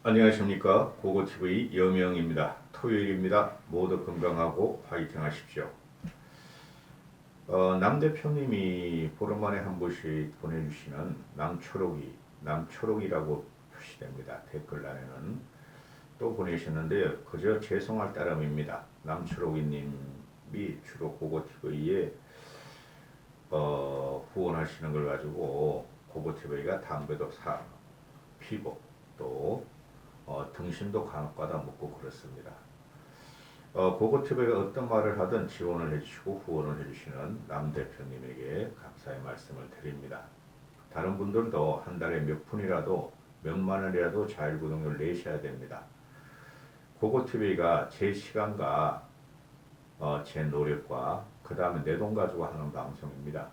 안녕하십니까. 고고TV 여명입니다. 토요일입니다. 모두 건강하고 화이팅 하십시오. 남 대표님이 보름 만에 한 번씩 보내주시는 남초록이라고 표시됩니다. 댓글란에는 또 보내셨는데요. 그저 죄송할 따름입니다. 남초록이님이 주로 고고TV에 후원하시는 걸 가지고 고고TV가 담배도 피고 또 등심도 간혹가다 먹고 그렇습니다. 고고TV가 어떤 말을 하든 지원을 해주시고 후원을 해주시는 남 대표님에게 감사의 말씀을 드립니다. 다른 분들도 한 달에 몇 푼이라도 몇만 원이라도 자율구독료를 내셔야 됩니다. 고고TV가 제 시간과 제 노력과 그 다음에 내 돈 가지고 하는 방송입니다.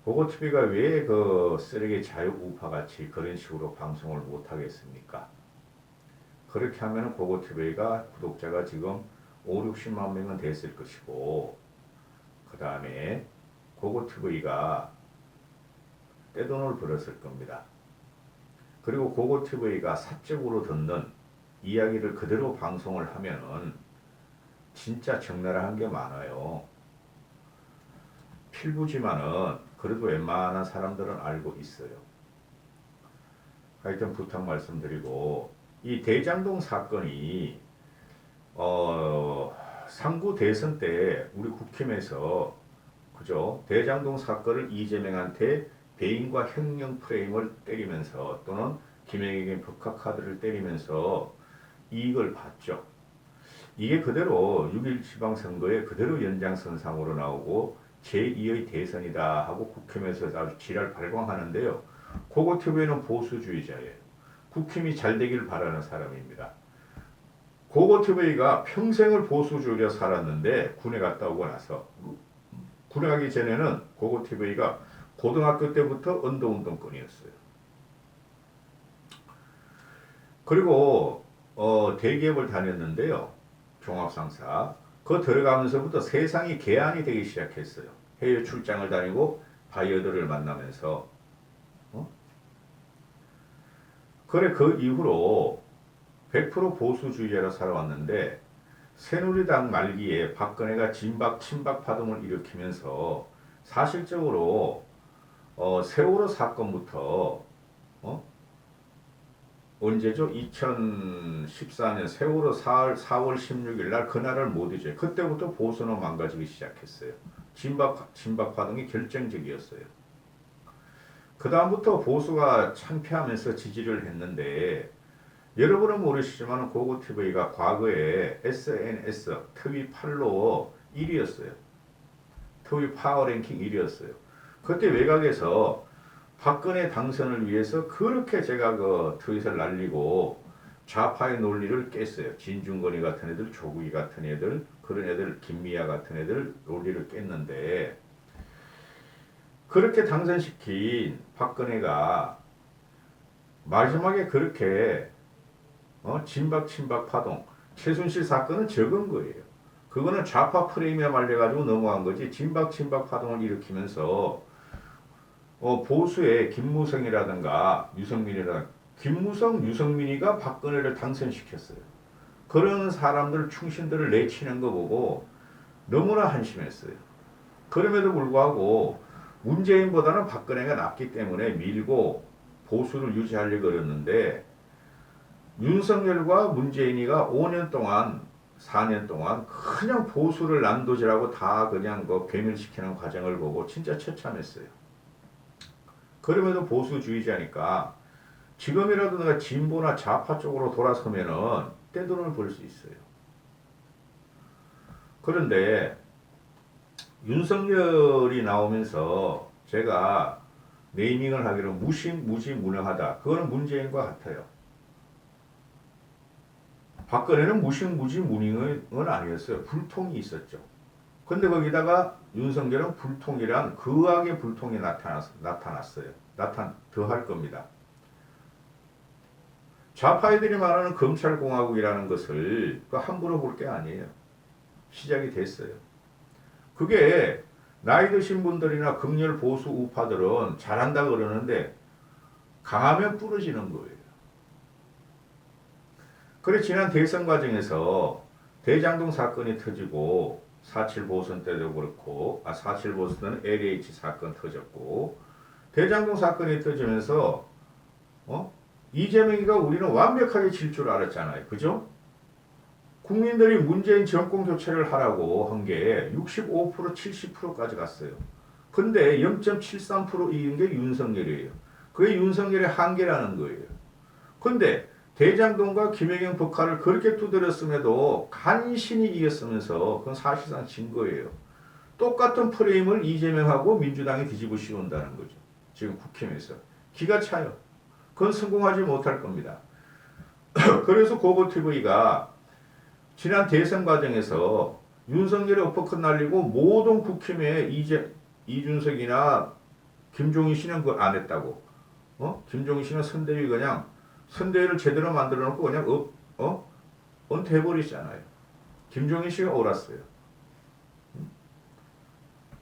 고고TV가 왜 그 쓰레기 자유우파 같이 그런 식으로 방송을 못하겠습니까? 그렇게 하면 고고TV가 구독자가 지금 5, 60만 명은 됐을 것이고, 그 다음에 고고TV가 떼돈을 벌었을 겁니다. 그리고 고고TV가 사적으로 듣는 이야기를 그대로 방송을 하면은 진짜 적나라한 게 많아요. 필부지만은 그래도 웬만한 사람들은 알고 있어요. 하여튼 부탁 말씀드리고, 이 대장동 사건이 상구 대선 때 우리 국힘에서 그죠? 대장동 사건을 이재명한테 배임과 횡령 프레임을 때리면서 또는 김영에게 법카카드를 때리면서 이익을 봤죠. 이게 그대로 6.1 지방선거에 그대로 연장선상으로 나오고 제2의 대선이다 하고 국힘에서 아주 지랄 발광하는데요. 고고TV는 보수주의자예요. 국힘이 잘 되기를 바라는 사람입니다. 고고TV가 평생을 보수주의로 살았는데 군에 갔다 오고 나서 군에 가기 전에는 고고TV가 고등학교 때부터 언더운동권이었어요. 그리고 대기업을 다녔는데요. 종합상사. 그 들어가면서부터 세상이 개안이 되기 시작했어요. 해외 출장을 다니고 바이어들을 만나면서 그래 그 이후로 100% 보수주의자로 살아왔는데 새누리당 말기에 박근혜가 친박 파동을 일으키면서 사실적으로 세월호 사건부터 언제죠? 2014년 세월호 4월 16일 날 그날을 못 잊어요. 그때부터 보수는 망가지기 시작했어요. 진박 파동이 결정적이었어요. 그 다음부터 보수가 창피하면서 지지를 했는데 여러분은 모르시지만 고고TV가 과거에 SNS 트위 8로 1위였어요. 트위 파워랭킹 1위였어요. 그때 외곽에서 박근혜 당선을 위해서 그렇게 제가 그 트윗을 날리고 좌파의 논리를 깼어요. 진중권이 같은 애들, 조국이 같은 애들, 그런 애들, 김미아 같은 애들 논리를 깼는데 그렇게 당선시킨 박근혜가 마지막에 그렇게 친박 파동, 최순실 사건은 적은 거예요. 그거는 좌파 프레임에 말려가지고 넘어간 거지 친박 파동을 일으키면서 보수의 김무성이라든가 유승민이라든가 김무성, 유승민이가 박근혜를 당선시켰어요. 그런 사람들 충신들을 내치는 거 보고 너무나 한심했어요. 그럼에도 불구하고 문재인보다는 박근혜가 낫기 때문에 밀고 보수를 유지하려고 그랬는데 윤석열과 문재인이가 5년 동안 4년 동안 그냥 보수를 난도질하고 다 그냥 괴멸시키는 과정을 보고 진짜 처참했어요. 그럼에도 보수주의자니까 지금이라도 내가 진보나 좌파 쪽으로 돌아서면은 떼돈을 벌 수 있어요. 그런데 윤석열이 나오면서 제가 네이밍을 하기로 무시무능하다. 그거는 문재인과 같아요. 박근혜는 무시무능은 아니었어요. 불통이 있었죠. 근데 거기다가 윤석열은 불통이란 극악의 불통이 나타났어요. 더할 겁니다. 좌파애들이 말하는 검찰공화국이라는 것을 함부로 볼 게 아니에요. 시작이 됐어요. 그게 나이 드신 분들이나 극렬 보수 우파들은 잘한다 그러는데 강하면 부러지는 거예요. 그래 지난 대선 과정에서 대장동 사건이 터지고 4.7 보선 때도 그렇고 4.7 보선 때는 LH 사건 터졌고 대장동 사건이 터지면서 이재명이가 우리는 완벽하게 질 줄 알았잖아요. 그죠? 국민들이 문재인 정권 교체를 하라고 한 게 65% 70%까지 갔어요. 근데 0.73% 이긴 게 윤석열이에요. 그게 윤석열의 한계라는 거예요. 근데 대장동과 김혜경 북한을 그렇게 두드렸음에도 간신히 이겼으면서 그건 사실상 진 거예요. 똑같은 프레임을 이재명하고 민주당이 뒤집어 씌운다는 거죠. 지금 국힘에서. 기가 차요. 그건 성공하지 못할 겁니다. 그래서 고고TV가 지난 대선 과정에서 윤석열이 어퍼컷 날리고 모든 국힘에 이준석이나 김종인 씨는 그걸 안 했다고. 김종인 씨는 선대위 그냥 선대위를 제대로 만들어 놓고 그냥 은퇴해버리잖아요. 김종인 씨가 옳았어요.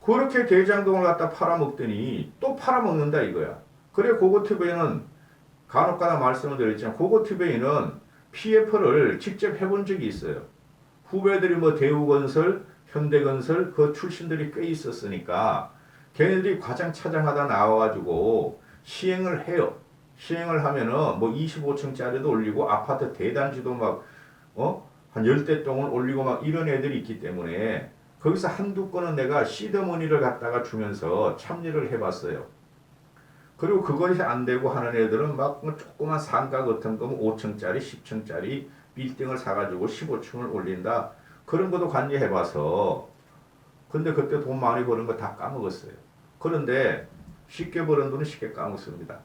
그렇게 대장동을 갖다 팔아먹더니 또 팔아먹는다 이거야. 그래 고고TV는 간혹가다 말씀을 드렸지만 고고TV는 PF를 직접 해본 적이 있어요. 후배들이 뭐 대우건설, 현대건설 그 출신들이 꽤 있었으니까 걔네들이 과장 차장하다 나와가지고 시행을 해요. 시행을 하면은 뭐 25층짜리도 올리고 아파트 대단지도 막 한 10대 동을 올리고 막 이런 애들이 있기 때문에 거기서 한두 건은 내가 시드머니를 갖다가 주면서 참여를 해봤어요. 그리고 그것이 안 되고 하는 애들은 막 조그만 상가 같은 거 5층짜리, 10층짜리 빌딩을 사가지고 15층을 올린다. 그런 것도 관여해봐서 근데 그때 돈 많이 버는 거 다 까먹었어요. 그런데 쉽게 버는 돈은 쉽게 까먹습니다.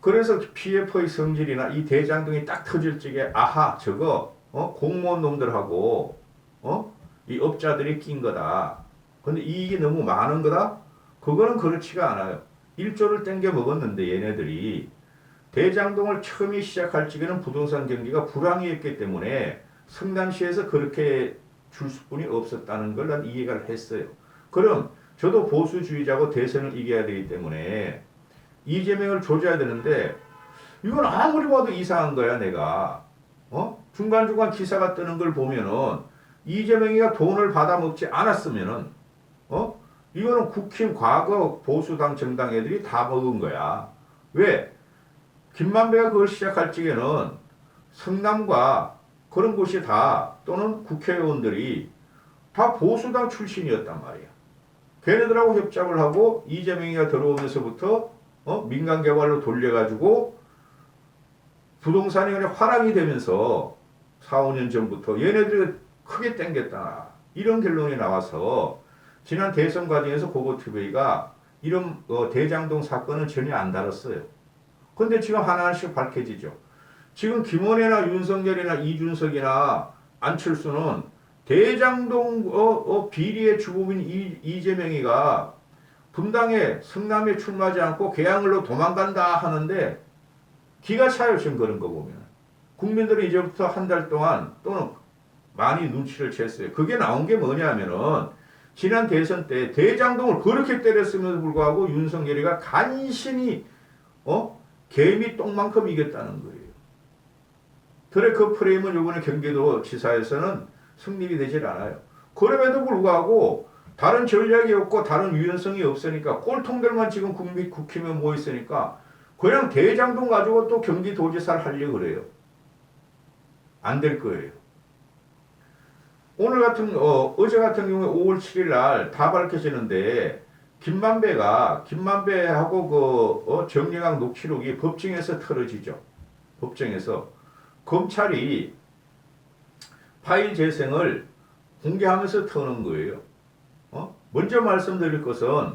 그래서 PF의 성질이나 이 대장동이 딱 터질 적에 아하 저거 공무원 놈들하고 이 업자들이 낀 거다. 근데 이익이 너무 많은 거다? 그거는 그렇지가 않아요. 1조를 땡겨 먹었는데 얘네들이 대장동을 처음에 시작할 적에는 부동산 경기가 불황이었기 때문에 성남시에서 그렇게 줄 수뿐이 없었다는 걸 난 이해가 했어요. 그럼 저도 보수주의자고 대선을 이겨야 되기 때문에 이재명을 조져야 되는데 이건 아무리 봐도 이상한 거야 내가. 중간중간 기사가 뜨는 걸 보면은 이재명이가 돈을 받아먹지 않았으면은 이거는 국힘 과거 보수당 정당 애들이 다 먹은 거야. 왜? 김만배가 그걸 시작할 적에는 성남과 그런 곳이 다 또는 국회의원들이 다 보수당 출신이었단 말이야. 걔네들하고 협작을 하고 이재명이가 들어오면서부터 민간 개발로 돌려가지고 부동산이 그냥 화랑이 되면서 4, 5년 전부터 얘네들이 크게 땡겼다. 이런 결론이 나와서 지난 대선 과정에서 고고TV가 이런 대장동 사건은 전혀 안 다뤘어요. 근데 지금 하나씩 밝혀지죠. 지금 김원혜나 윤석열이나 이준석이나 안철수는 대장동 비리의 주범인 이재명이가 분당에 성남에 출마하지 않고 개항을로 도망간다 하는데 기가 차요 지금 그런 거 보면. 국민들이 이제부터 한 달 동안 또는 많이 눈치를 챘어요. 그게 나온 게 뭐냐면은 지난 대선 때 대장동을 그렇게 때렸음에도 불구하고 윤석열이가 간신히 개미 똥만큼 이겼다는 거예요. 그래 그 프레임은 이번에 경기도 지사에서는 성립이 되질 않아요. 그럼에도 불구하고 다른 전략이 없고 다른 유연성이 없으니까 꼴통들만 지금 국힘에 모여 있으니까 그냥 대장동 가지고 또 경기도지사를 하려고 그래요. 안 될 거예요. 오늘 같은 어제 같은 경우에 5월 7일 날 다 밝혀지는데 김만배하고 정영학 녹취록이 법정에서 털어지죠. 법정에서 검찰이 파일 재생을 공개하면서 터는 거예요. 먼저 말씀드릴 것은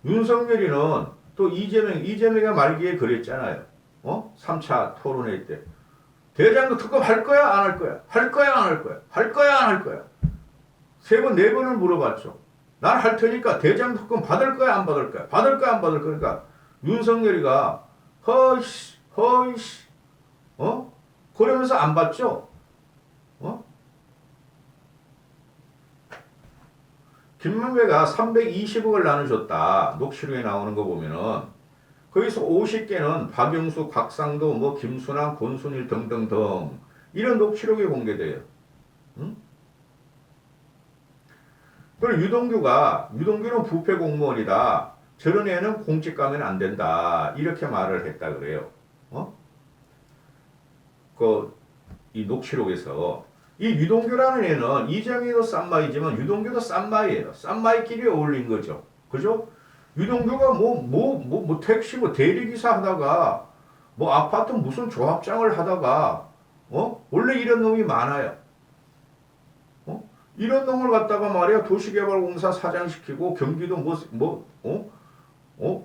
윤석열이는 또 이재명이 말기에 그랬잖아요. 3차 토론회 때 대장도 특검 할 거야 안 할 거야? 할 거야 안 할 거야? 할 거야 안 할 거야? 3번 4번을 물어봤죠. 난 할 테니까 대장 특검 받을 거야 안 받을 거야? 받을 거야 안 받을 거야? 그러니까 윤석열이가 허이씨 그러면서 안 받죠. 김만배가 320억을 나눠줬다. 녹취록에 나오는 거 보면은 거기서 50개는 박영수, 곽상도, 뭐 김순환, 권순일 등등등 이런 녹취록이 공개돼요. 응? 그리고 유동규는 부패 공무원이다. 저런 애는 공직 가면 안 된다. 이렇게 말을 했다 그래요. 이 녹취록에서 이 유동규라는 애는 이재명도 쌈마이지만 유동규도 쌈마이에요. 쌈마이끼리 어울린 거죠. 그죠? 유동규가 택시 대리기사 하다가 아파트 무슨 조합장을 하다가 원래 이런 놈이 많아요. 이런 놈을 갖다가 말이야 도시개발공사 사장 시키고 경기도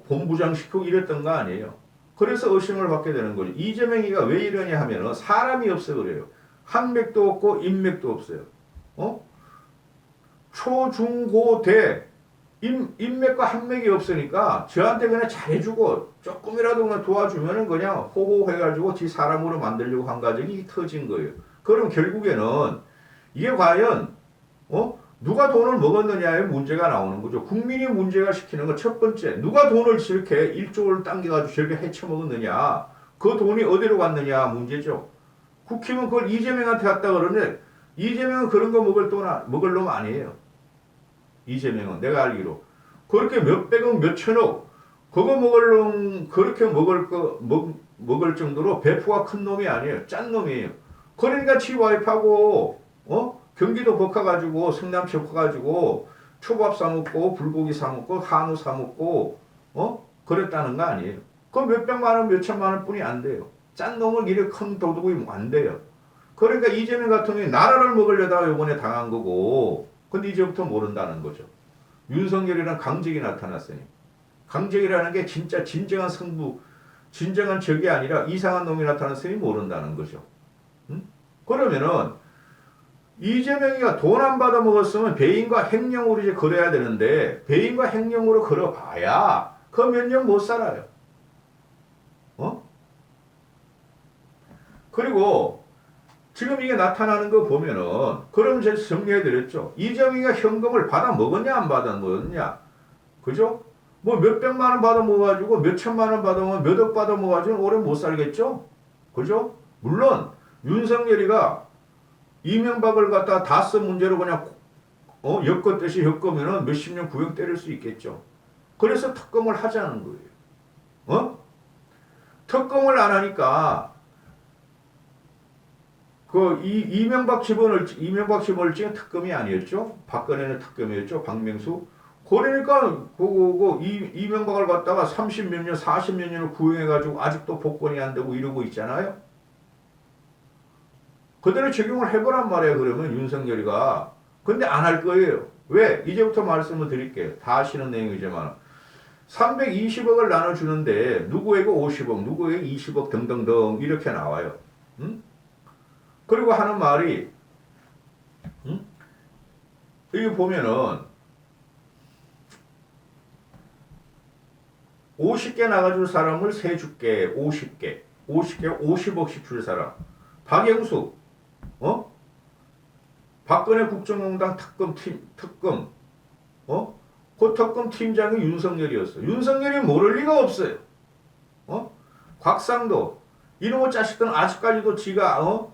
본부장 시키고 이랬던 거 아니에요. 그래서 의심을 받게 되는 거죠. 이재명이가 왜 이러냐 하면은 사람이 없어 그래요. 한맥도 없고 인맥도 없어요. 초, 중, 고, 대 인맥과 한맥이 없으니까 저한테 그냥 잘해주고 조금이라도 그냥 도와주면은 그냥 호호해가지고 지 사람으로 만들려고 한 과정이 터진 거예요. 그럼 결국에는 이게 과연 누가 돈을 먹었느냐의 문제가 나오는 거죠. 국민이 문제가 시키는 건 첫 번째, 누가 돈을 저렇게 1조를 당겨가지고 저렇게 헤쳐먹었느냐, 그 돈이 어디로 갔느냐 문제죠. 국힘은 그걸 이재명한테 갔다 그러는데 이재명은 그런 거 먹을 놈 아니에요. 이재명은 내가 알기로 그렇게 몇백억 몇천억 그거 먹을 놈 그렇게 먹을 정도로 배포가 큰 놈이 아니에요. 짠 놈이에요. 그러니까 지 와이프하고 경기도 벗가가지고 성남시 벗가가지고 초밥 사먹고 불고기 사먹고 한우 사먹고 그랬다는 거 아니에요. 그 몇백만 원 몇천만 원 뿐이 안 돼요. 짠 놈을 이렇게 큰 도둑이 안 돼요. 그러니까 이재명 같은 경우에 나라를 먹으려다가 이번에 당한 거고 근데 이제부터 모른다는 거죠. 윤석열이랑 강적이 나타났으니 강적이라는 게 진짜 진정한 성부 진정한 적이 아니라 이상한 놈이 나타났으니 모른다는 거죠. 그러면은 이재명이가 돈 안 받아 먹었으면 배임과 횡령으로 이제 걸어야 되는데 배임과 횡령으로 걸어봐야 그 몇 년 못 살아요. 그리고 지금 이게 나타나는 거 보면은 그럼 제가 정리해드렸죠. 이재명이가 현금을 받아 먹었냐 안 받아 먹었냐. 그죠? 몇백만 원 받아 먹어가지고 몇천만 원 받아 먹어 몇억 받아 먹어가지고 오래 못 살겠죠. 그죠? 물론 윤석열이가 이명박을 갖다 다스 문제로 그냥 엮었듯이 엮으면은 몇십 년 구형 때릴 수 있겠죠. 그래서 특검을 하자는 거예요. 특검을 안 하니까 이명박 집어넣을 특검이 아니었죠. 박근혜는 특검이었죠. 박명수. 그러니까 이명박을 갖다가 30몇 년, 40몇 년을 구형해가지고 아직도 복권이 안 되고 이러고 있잖아요. 그대로 적용을 해보란 말이에요. 그러면 윤석열이가. 근데 안 할 거예요. 왜? 이제부터 말씀을 드릴게요. 다 아시는 내용이지만 320억을 나눠주는데 누구에게 50억, 누구에게 20억 등등등 이렇게 나와요. 그리고 하는 말이 여기 보면은 50개 나가줄 사람을 세 줄게. 50개 50억씩 줄 사람. 박영수 박근혜 국정농단 특검 그 특검 팀장이 윤석열이었어. 윤석열이 모를 리가 없어요. 곽상도 이놈의 자식들은 아직까지도 지가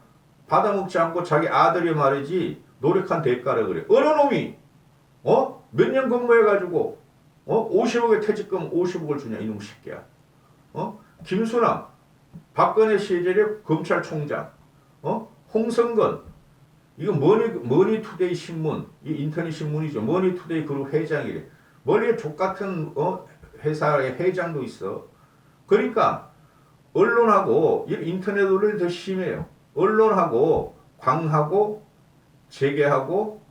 받아먹지 않고 자기 아들이 말이지 노력한 대가라 그래. 어느 놈이 몇 년 근무해가지고 50억의 퇴직금 50억을 주냐 이놈 새끼야. 김수남 박근혜 시절의 검찰총장 홍성건 이거 머니투데이 신문 이 인터넷 신문이죠. 머니투데이 그룹 회장이래. 머리에 족같은 회사의 회장도 있어. 그러니까 언론하고 인터넷 논란이 더 심해요. 언론하고 광하고 재계하고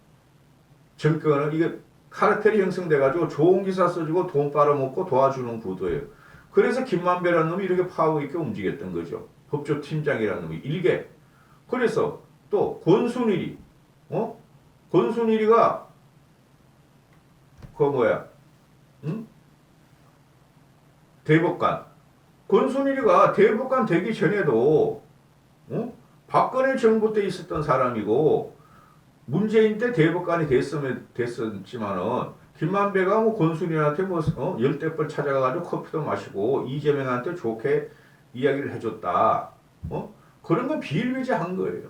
정권은 이게 카르텔이 형성돼가지고 좋은 기사 써주고 돈 빨아먹고 도와주는 구도예요. 그래서 김만배라는 놈이 이렇게 파워 있게 움직였던 거죠. 법조팀장이라는 놈이 일개. 그래서 또 권순일이 권순일이가 대법관. 권순일이가 대법관 되기 전에도 박근혜 정부 때 있었던 사람이고 문재인 때 대법관이 됐었지만은 김만배가 뭐 권순일한테 뭐 열댓 번 찾아가가지고 커피도 마시고 이재명한테 좋게 이야기를 해줬다. 그런 건 비일비재한 거예요.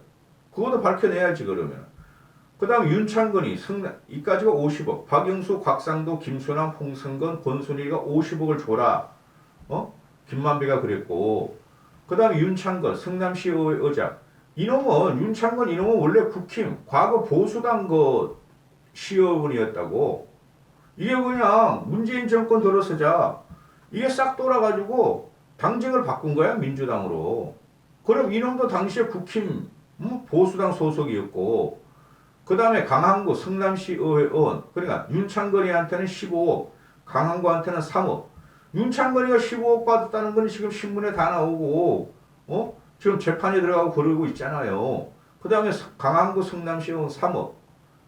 그것도 밝혀내야지 그러면. 그 다음 윤창건이 이까지가 50억, 박영수, 곽상도, 김수남, 홍승건, 권순일이가 50억을 줘라. 김만배가 그랬고, 그 다음에 윤창건, 성남시 의장. 윤창건 이놈은 원래 국힘, 과거 보수당 그 시의원이었다고. 이게 그냥 문재인 정권 들어서자 이게 싹 돌아가지고 당직을 바꾼 거야, 민주당으로. 그럼 이놈도 당시에 국힘 보수당 소속이었고, 그 다음에 강항구 성남시 의원, 그러니까 윤창건이한테는 15억, 강항구한테는 3억. 윤창건이가 15억 받았다는 건 지금 신문에 다 나오고, 지금 재판에 들어가고 그러고 있잖아요. 그 다음에 강항구 성남시 의원 3억.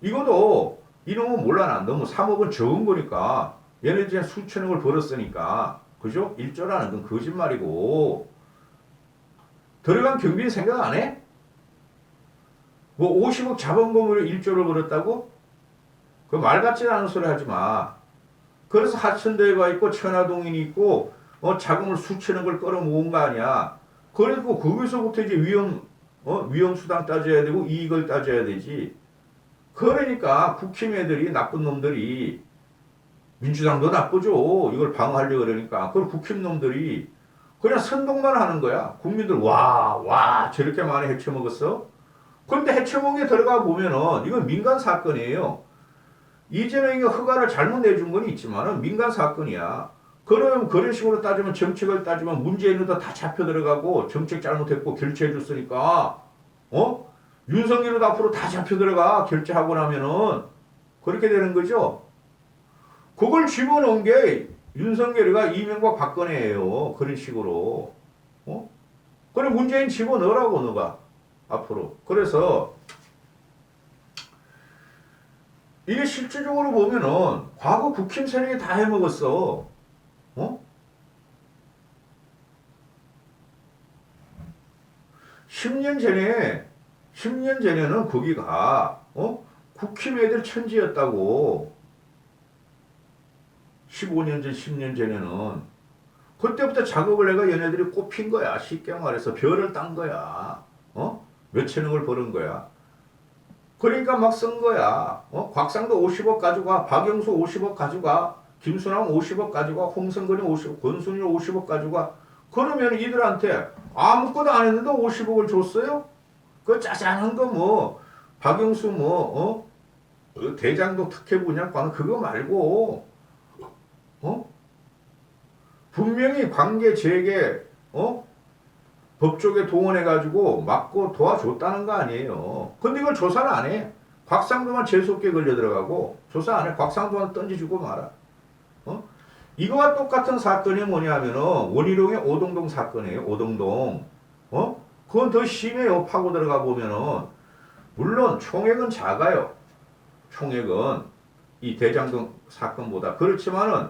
이것도 이놈은 몰라나. 너무 3억은 적은 거니까. 얘네들이 수천억을 벌었으니까. 그죠? 1조라는 건 거짓말이고. 들어간 경비는 생각 안 해? 뭐 50억 자본금으로 1조를 벌었다고? 그 말 같지 않은 소리 하지 마. 그래서 하천대가 있고 천화동인이 있고 자금을 수천억을 끌어모은 거 아니야. 그리고 거기서부터 이제 위험수당 따져야 되고 이익을 따져야 되지. 그러니까 국힘 애들이 나쁜 놈들이 민주당도 나쁘죠. 이걸 방어하려고 그러니까. 그걸 국힘 놈들이 그냥 선동만 하는 거야. 국민들 와 저렇게 많이 헤쳐먹었어? 그런데 해체몽에 들어가 보면은 이건 민간 사건이에요. 이재명이 허가를 잘못 내준 건 있지만은 민간 사건이야. 그럼 그런 식으로 따지면 정책을 따지면 문재인도 다 잡혀 들어가고 정책 잘못했고 결제해 줬으니까 윤석열도 앞으로 다 잡혀 들어가 결제하고 나면은 그렇게 되는 거죠. 그걸 집어넣은 게 윤석열이가 이명박 박근혜예요. 그런 식으로. 그래 문재인 집어넣으라고 너가. 앞으로. 그래서 이게 실질적으로 보면은 과거 국힘 세력이 다 해먹었어. 10년 전에는 거기가 국힘 애들 천지였다고. 15년 전, 10년 전에는 그때부터 작업을 해가 얘네들이 꼽힌 거야. 쉽게 말해서 별을 딴 거야. 몇천억을 버는 거야. 그러니까 막 쓴 거야. 곽상도 50억 가져가, 박영수 50억 가져가, 김수남 50억 가져가, 홍성근이 50억, 권순일 50억 가져가. 그러면 이들한테 아무것도 안 했는데 50억을 줬어요? 그 짜잔한 거 뭐, 박영수 대장동 특혜 분양권 그거 말고, 분명히 관계 재개, 법조계 동원해가지고 막고 도와줬다는 거 아니에요. 근데 이걸 조사를 안 해. 곽상도만 재수없게 걸려 들어가고 조사 안 해. 곽상도만 던지주고 말아. 이거와 똑같은 사건이 뭐냐면은 원희룡의 오동동 사건이에요. 오동동. 그건 더 심해요. 파고 들어가 보면은 물론 총액은 작아요. 총액은 이 대장동 사건보다 그렇지만은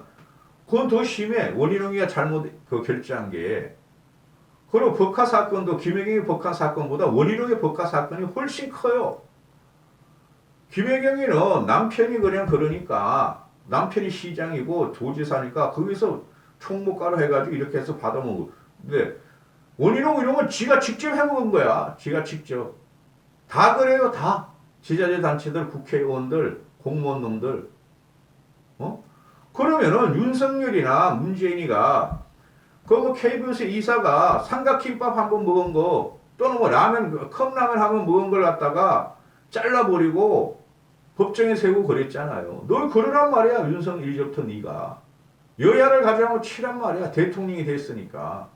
그건 더 심해. 원희룡이가 잘못 결제한 게. 그리고 법화 사건도 김혜경의 법화 사건보다 원희룡의 법화 사건이 훨씬 커요. 김혜경이는 남편이 그냥 그러니까 남편이 시장이고 도지사니까 거기서 총무과로 해가지고 이렇게 해서 받아먹고. 근데 원희룡 이런 건 지가 직접 해먹은 거야. 지가 직접. 다 그래요. 다. 지자체 단체들, 국회의원들, 공무원 놈들. 그러면은 윤석열이나 문재인이가 그 KBS 이사가 삼각김밥 한번 먹은 거 또는 뭐 라면 컵라면 한번 먹은 걸 갖다가 잘라버리고 법정에 세우고 그랬잖아요. 너 그러란 말이야. 윤석열 이제부터 네가 여야를 가져가고 치란 말이야. 대통령이 됐으니까.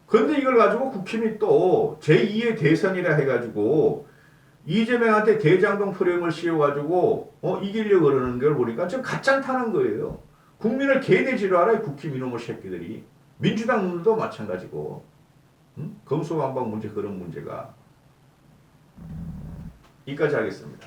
근데 이걸 가지고 국힘이 또 제2의 대선이라 해가지고 이재명한테 대장동 프레임을 씌워가지고 이기려고 그러는 걸 보니까 좀 가짠타는 거예요. 국민을 개돼지로 알아요. 국힘 이놈의 새끼들이. 민주당 놈들도 마찬가지고. 검수완박 문제 그런 문제가. 여기까지 하겠습니다.